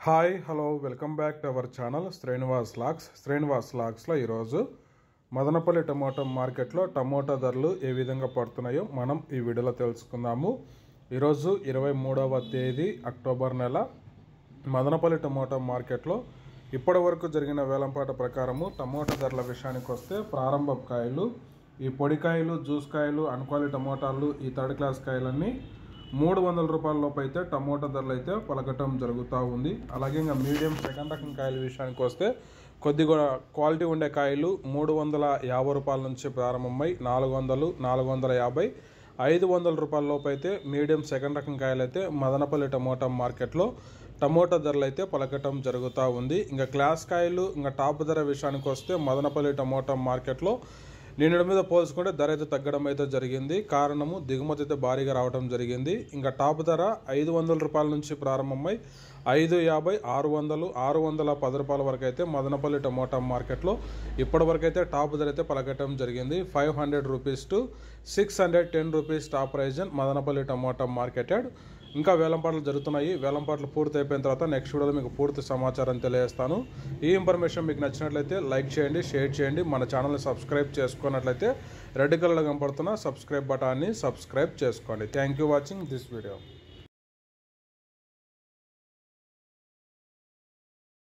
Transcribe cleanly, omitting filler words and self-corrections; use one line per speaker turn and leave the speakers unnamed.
Hi hello welcome back to our channel Srinivas లాగ్స్లో ఈరోజు Madanapalle tomato మార్కెట్లో టమోటా ధరలు ఏ విధంగా పడుతున్నాయో మనం ఈ వీడియోలో తెలుసుకుందాము. ఈరోజు 23వ తేదీ అక్టోబర్ నెల మదనపల్లి టమోటా మార్కెట్లో ఇప్పటి వరకు జరిగిన వేలంపాట ప్రకారము టమోటా ధరల విషయానికి వస్తే ప్రారంభ కాయలు, ఈ పొడికాయలు, జ్యూస్ కాయలు, అన్క్వాలిటీ టమోటాలు, ఈ థర్డ్ క్లాస్ కాయలన్నీ 300 రూపాయల లోపు అయితే టమోటా ధరలు అయితే పలకటం జరుగుతూ ఉంది. అలాగే ఇంకా మీడియం సెకండ్ రకం కాయల విషయానికి వస్తే కొద్దిగా క్వాలిటీ ఉండే కాయలు 350 రూపాయల నుంచి ప్రారంభమై 400, 450, 500 రూపాయల లోపు అయితే మీడియం సెకండ్ రకం కాయలు అయితే మదనపల్లి టమోటా మార్కెట్లో టమోటా ధరలు అయితే పలకటం జరుగుతూ ఉంది. ఇంకా క్లాస్ కాయలు, ఇంకా టాప్ ధర విషయానికి వస్తే మదనపల్లి టమోటా మార్కెట్లో నిన్నటి మీద పోల్చుకుంటే ధర అయితే తగ్గడం అయితే జరిగింది. కారణము దిగుమతి అయితే భారీగా రావడం జరిగింది. ఇంకా టాప్ ధర 500 రూపాయల నుంచి ప్రారంభమై 550, 600, 610 రూపాయల వరకు అయితే మదనపల్లి టమోటా మార్కెట్లో ఇప్పటి వరకు అయితే టాప్ ధర అయితే పలకటం జరిగింది. 500 rupees to 610 rupees top prize Madanapalle tomato marketed. ఇంకా వేలంపాట్లు జరుగుతున్నాయి. వేలంపాట్లు పూర్తి అయిపోయిన తర్వాత నెక్స్ట్ వీడియోలో మీకు పూర్తి సమాచారం తెలియజేస్తాను. ఈ ఇన్ఫర్మేషన్ మీకు నచ్చినట్లయితే లైక్ చేయండి, షేర్ చేయండి. మన ఛానల్ని సబ్స్క్రైబ్ చేసుకున్నట్లయితే రెడ్ కలర్లో కనపడుతున్న సబ్స్క్రైబ్ బటాన్ని సబ్స్క్రైబ్ చేసుకోండి. Thank you watching this video.